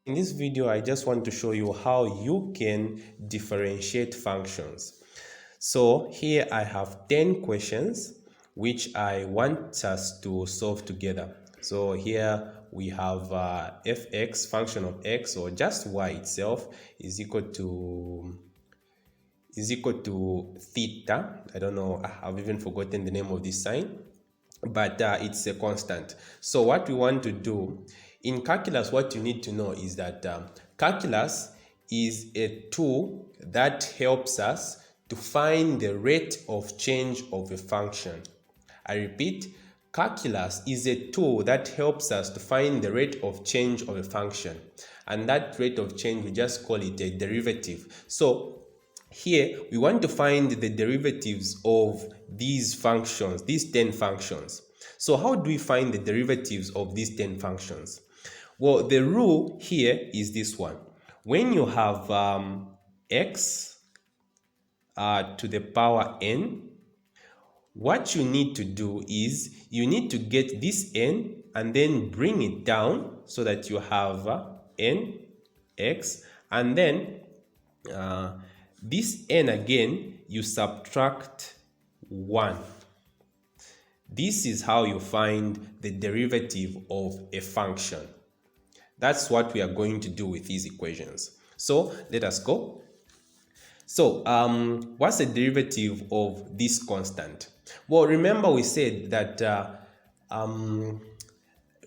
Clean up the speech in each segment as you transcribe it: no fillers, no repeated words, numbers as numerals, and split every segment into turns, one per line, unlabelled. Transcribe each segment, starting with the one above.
In this video, I just want to show you how you can differentiate functions. So here I have 10 questions which I want us to solve together. So here we have fx, function of x, or just y itself is equal to theta. I don't know, I've even forgotten the name of this sign, but it's a constant. So what we want to do in calculus, what you need to know is that calculus is a tool that helps us to find the rate of change of a function. I repeat, calculus is a tool that helps us to find the rate of change of a function, and that rate of change, we just call it a derivative. So here we want to find the derivatives of these functions, these 10 functions. So how do we find the derivatives of these 10 functions? Well, the rule here is this one. When you have x to the power n, what you need to do is you need to get this n and then bring it down so that you have n x, and then this n again, you subtract 1. This is how you find the derivative of a function. That's what we are going to do with these equations. So let us go. So what's the derivative of this constant? Well, remember we said that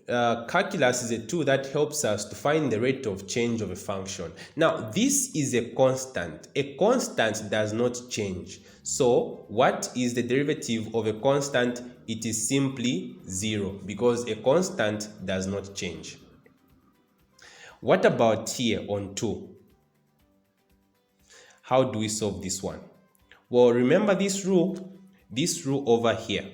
calculus is a tool that helps us to find the rate of change of a function. Now, this is a constant. A constant does not change. So, what is the derivative of a constant? It is simply 0, because a constant does not change. What about here on 2? How do we solve this one? Well, remember this rule over here.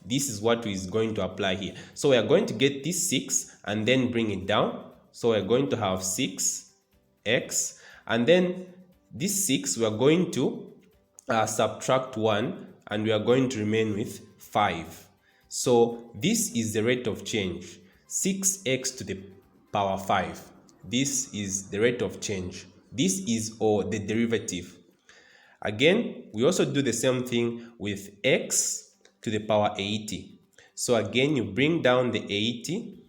This is what is going to apply here. So we are going to get this 6 and then bring it down. So we're going to have 6x, and then this 6 we are going to subtract 1, and we are going to remain with 5. So this is the rate of change, 6x to the power 5. This is the rate of change. This is the derivative. Again, we also do the same thing with x to the power 80. So again, you bring down the 80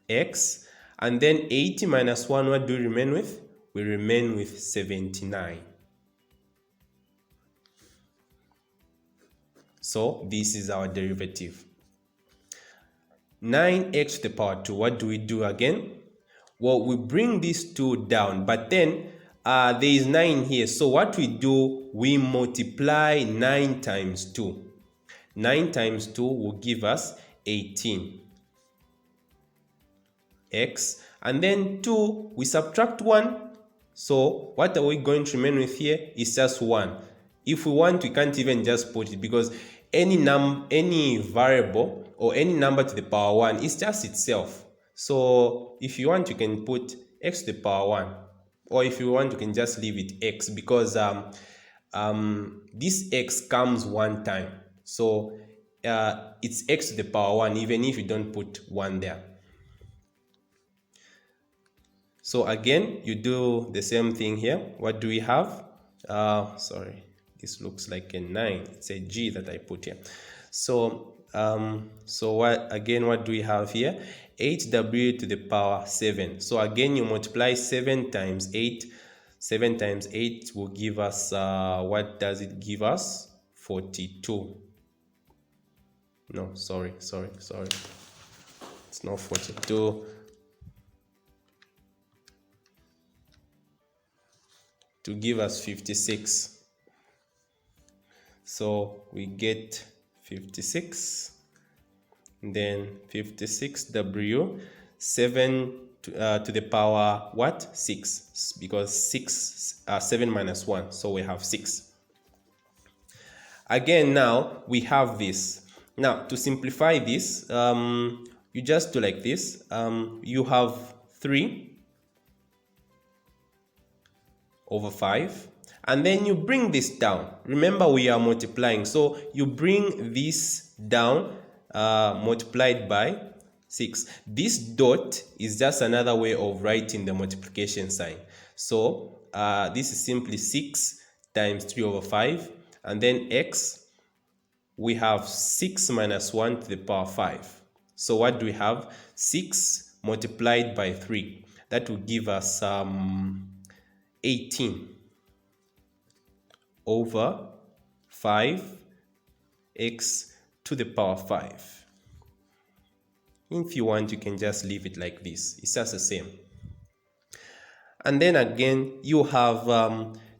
x, and then 80 minus 1, what do we remain with? We remain with 79. So this is our derivative. 9x to the power 2, what do we do again? Well, we bring these 2 down, but then there is 9 here. So what we do, we multiply 9 times 2. 9 times 2 will give us 18 x, and then 2, we subtract 1. So what are we going to remain with here? It's just 1. If we want, we can't even just put it, because any variable or any number to the power 1 is just itself. So if you want, you can put x to the power 1. Or if you want, you can just leave it x, because this x comes one time. So it's x to the power 1, even if you don't put 1 there. So again, you do the same thing here. What do we have? Sorry, this looks like a 9. It's a G that I put here. So what do we have here? 8w to the power 7. So again, you multiply 7 times 8. 7 times 8 will give us, what does it give us? 42. No, sorry. It's not 42. To give us 56. So we get 56. Then 56w, 7 to the power what? 6, because 7 minus 1, so we have 6. Again, now we have this. Now to simplify this, you just do like this. You have 3 over 5, and then you bring this down. Remember, we are multiplying, so you bring this down, multiplied by 6. This dot is just another way of writing the multiplication sign. So this is simply 6 times 3 over 5, and then x, we have 6 minus 1 to the power 5. So what do we have? 6 multiplied by 3. That will give us 18 over 5x to the power 5. If you want, you can just leave it like this. It's just the same. And then again, you have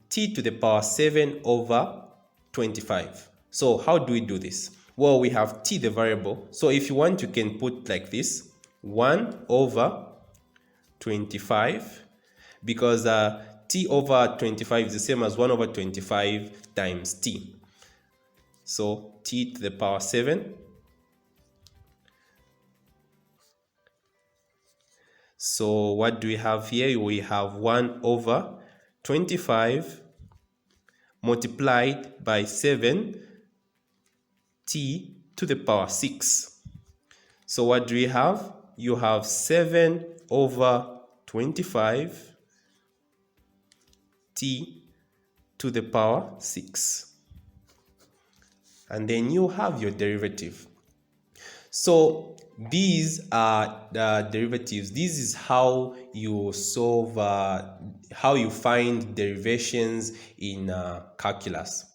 t to the power 7 over 25. So how do we do this? Well, we have t, the variable. So if you want, you can put like this, 1 over 25, because t over 25 is the same as 1 over 25 times t. So t to the power 7. So what do we have here? We have 1 over 25 multiplied by 7 t to the power 6. So what do we have? You have 7 over 25 t to the power 6. And then you have your derivative. So these are the derivatives. This is how you solve, how you find derivations in calculus.